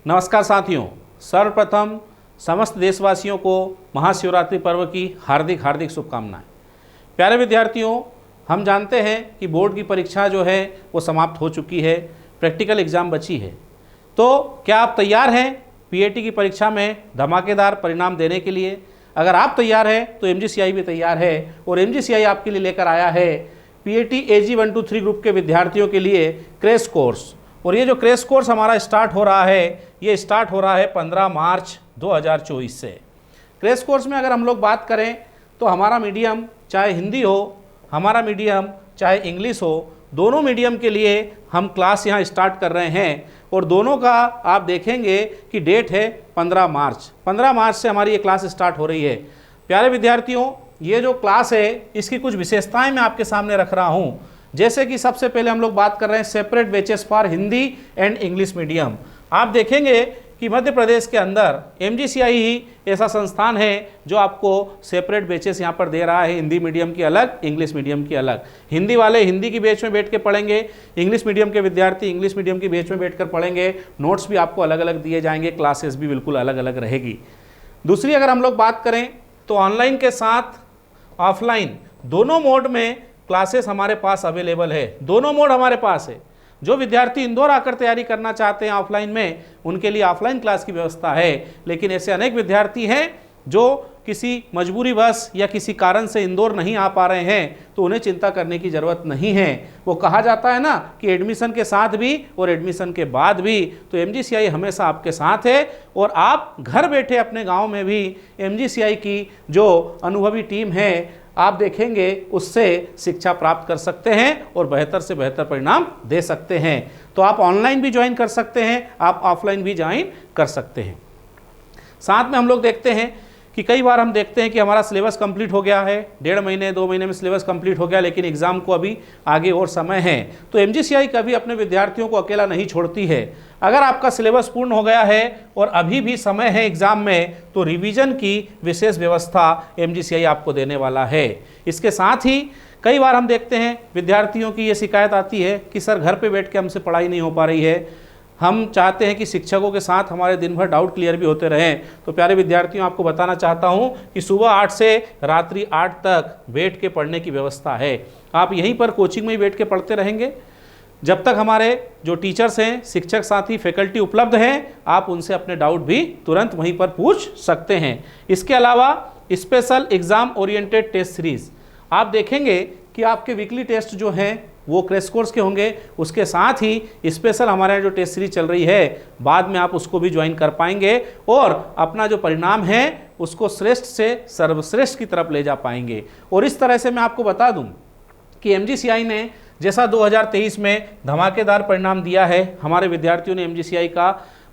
नमस्कार साथियों, सर्वप्रथम समस्त देशवासियों को महाशिवरात्रि पर्व की हार्दिक हार्दिक शुभकामनाएं। प्यारे विद्यार्थियों, हम जानते हैं कि बोर्ड की परीक्षा जो है वो समाप्त हो चुकी है, प्रैक्टिकल एग्ज़ाम बची है। तो क्या आप तैयार हैं पीएटी की परीक्षा में धमाकेदार परिणाम देने के लिए? अगर आप तैयार हैं तो एमजीसीआई भी तैयार है और एमजीसीआई आपके लिए लेकर आया है पीएटी AG 1 2 3 ग्रुप के विद्यार्थियों के लिए क्रैश कोर्स। और ये जो क्रैश कोर्स हमारा स्टार्ट हो रहा है, ये स्टार्ट हो रहा है 15 मार्च 2024 से। क्रैश कोर्स में अगर हम लोग बात करें तो हमारा मीडियम चाहे हिंदी हो, हमारा मीडियम चाहे इंग्लिश हो, दोनों मीडियम के लिए हम क्लास यहाँ स्टार्ट कर रहे हैं। और दोनों का आप देखेंगे कि डेट है 15 मार्च। 15 मार्च से हमारी ये क्लास स्टार्ट हो रही है। प्यारे विद्यार्थियों, ये जो क्लास है इसकी कुछ विशेषताएं मैं आपके सामने रख रहा हूँ। जैसे कि सबसे पहले हम लोग बात कर रहे हैं separate batches for Hindi and English medium. आप देखेंगे कि मध्य प्रदेश के अंदर एमजीसीआई ही ऐसा संस्थान है जो आपको सेपरेट बैचेस यहाँ पर दे रहा है, हिंदी मीडियम की अलग, इंग्लिश मीडियम की अलग। हिंदी वाले हिंदी की बैच में बैठ के पढ़ेंगे, इंग्लिश मीडियम के विद्यार्थी इंग्लिश मीडियम की बैच में बैठकर पढ़ेंगे। नोट्स भी आपको अलग अलग दिए जाएंगे, क्लासेस भी बिल्कुल अलग अलग रहेगी। दूसरी अगर हम लोग बात करें तो ऑनलाइन के साथ ऑफलाइन दोनों मोड में क्लासेस हमारे पास अवेलेबल है। दोनों मोड हमारे पास है। जो विद्यार्थी इंदौर आकर तैयारी करना चाहते हैं ऑफलाइन में, उनके लिए ऑफलाइन क्लास की व्यवस्था है। लेकिन ऐसे अनेक विद्यार्थी हैं जो किसी मजबूरीवश या किसी कारण से इंदौर नहीं आ पा रहे हैं, तो उन्हें चिंता करने की ज़रूरत नहीं है। वो कहा जाता है ना कि एडमिशन के साथ भी और एडमिशन के बाद भी, तो एमजीसीआई हमेशा आपके साथ है। और आप घर बैठे अपने गांव में भी एमजीसीआई की जो अनुभवी टीम है, आप देखेंगे उससे शिक्षा प्राप्त कर सकते हैं और बेहतर से बेहतर परिणाम दे सकते हैं। तो आप ऑनलाइन भी ज्वाइन कर सकते हैं, आप ऑफलाइन भी ज्वाइन कर सकते हैं। साथ में हम लोग देखते हैं कि कई बार हम देखते हैं कि हमारा सिलेबस कंप्लीट हो गया है, 1.5 महीने 2 महीने में सिलेबस कंप्लीट हो गया, लेकिन एग्ज़ाम को अभी आगे और समय है। तो एमजीसीआई कभी अपने विद्यार्थियों को अकेला नहीं छोड़ती है। अगर आपका सिलेबस पूर्ण हो गया है और अभी भी समय है एग्ज़ाम में, तो रिवीजन की विशेष व्यवस्था एमजीसीआई आपको देने वाला है। इसके साथ ही कई बार हम देखते हैं विद्यार्थियों की ये शिकायत आती है कि सर घर पे बैठ के हमसे पढ़ाई नहीं हो पा रही है, हम चाहते हैं कि शिक्षकों के साथ हमारे दिन भर डाउट क्लियर भी होते रहें। तो प्यारे विद्यार्थियों, आपको बताना चाहता हूं कि सुबह 8 से रात्रि 8 तक बैठ के पढ़ने की व्यवस्था है। आप यहीं पर कोचिंग में ही बैठ के पढ़ते रहेंगे जब तक हमारे जो टीचर्स हैं, शिक्षक साथी, फैकल्टी उपलब्ध हैं, आप उनसे अपने डाउट भी तुरंत वहीं पर पूछ सकते हैं। इसके अलावा special exam oriented test series आप देखेंगे कि आपके वीकली टेस्ट जो हैं वो क्रैश कोर्स के होंगे। उसके साथ ही स्पेशल हमारे यहाँ जो टेस्ट सीरीज चल रही है, बाद में आप उसको भी ज्वाइन कर पाएंगे और अपना जो परिणाम है उसको श्रेष्ठ से सर्वश्रेष्ठ की तरफ ले जा पाएंगे। और इस तरह से मैं आपको बता दूं कि एमजीसीआई ने जैसा 2023 में धमाकेदार परिणाम दिया है, हमारे विद्यार्थियों ने एमजीसीआई का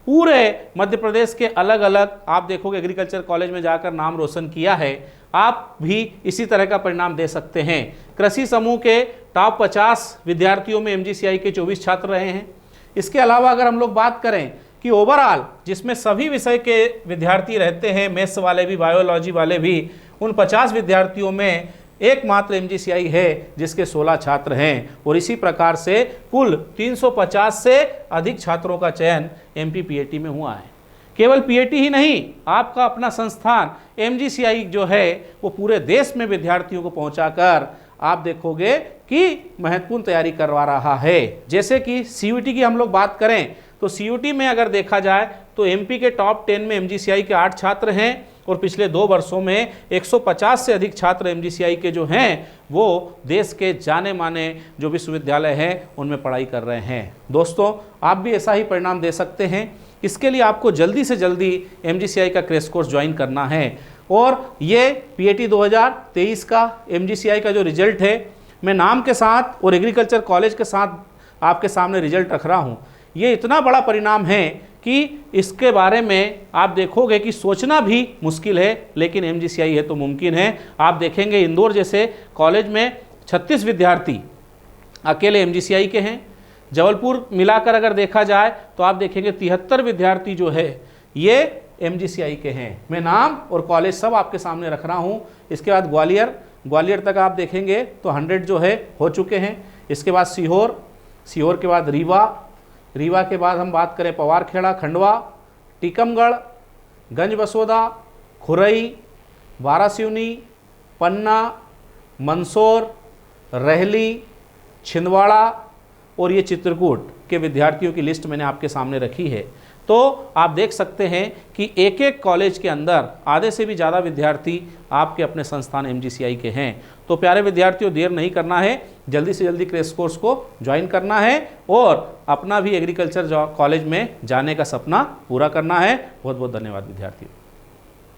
पूरे मध्य प्रदेश के अलग अलग, आप देखोगे एग्रीकल्चर कॉलेज में जाकर नाम रोशन किया है। आप भी इसी तरह का परिणाम दे सकते हैं। कृषि समूह के टॉप 50 विद्यार्थियों में एमजीसीआई के 24 छात्र रहे हैं। इसके अलावा अगर हम लोग बात करें कि ओवरऑल जिसमें सभी विषय के विद्यार्थी रहते हैं, मैथ्स वाले भी, बायोलॉजी वाले भी, उन 50 विद्यार्थियों में एकमात्र एमजीसीआई है जिसके 16 छात्र हैं। और इसी प्रकार से कुल 350 से अधिक छात्रों का चयन एमपी पीएटी में हुआ है। केवल पीएटी ही नहीं, आपका अपना संस्थान एमजीसीआई जो है वो पूरे देश में विद्यार्थियों को पहुंचाकर आप देखोगे कि महत्वपूर्ण तैयारी करवा रहा है। जैसे कि सीयूटी की हम लोग बात करें तो सीयूटी में अगर देखा जाए तो एमपी के टॉप 10 में एमजीसीआई के 8 छात्र हैं और पिछले 2 वर्षों में 150 से अधिक छात्र एमजीसीआई के जो हैं वो देश के जाने माने जो विश्वविद्यालय हैं उनमें पढ़ाई कर रहे हैं। दोस्तों, आप भी ऐसा ही परिणाम दे सकते हैं। इसके लिए आपको जल्दी से जल्दी एमजीसीआई का क्रैश कोर्स ज्वाइन करना है। और ये पीएटी 2023 का एमजीसीआई का जो रिजल्ट है, मैं नाम के साथ और एग्रीकल्चर कॉलेज के साथ आपके सामने रिजल्ट रख रहा हूँ। ये इतना बड़ा परिणाम है कि इसके बारे में आप देखोगे कि सोचना भी मुश्किल है, लेकिन एमजीसीआई है तो मुमकिन है। आप देखेंगे इंदौर जैसे कॉलेज में 36 विद्यार्थी अकेले एमजीसीआई के हैं। जबलपुर मिलाकर अगर देखा जाए तो आप देखेंगे 73 विद्यार्थी जो है ये एमजीसीआई के हैं। मैं नाम और कॉलेज सब आपके सामने रख रहा हूँ। इसके बाद ग्वालियर तक आप देखेंगे तो 100 जो है हो चुके हैं। इसके बाद सीहोर के बाद रीवा के बाद हम बात करें पवारखेड़ा, खंडवा, टीकमगढ़, गंज-बसोदा, खुरई, वारासिवनी, पन्ना, मंदसौर, रहली, छिंदवाड़ा और ये चित्रकूट के विद्यार्थियों की लिस्ट मैंने आपके सामने रखी है। तो आप देख सकते हैं कि एक एक कॉलेज के अंदर आधे से भी ज़्यादा विद्यार्थी आपके अपने संस्थान MGCI के हैं। तो प्यारे विद्यार्थियों, देर नहीं करना है, जल्दी से जल्दी क्रैश कोर्स को ज्वाइन करना है और अपना भी एग्रीकल्चर कॉलेज में जाने का सपना पूरा करना है। बहुत बहुत धन्यवाद विद्यार्थियों।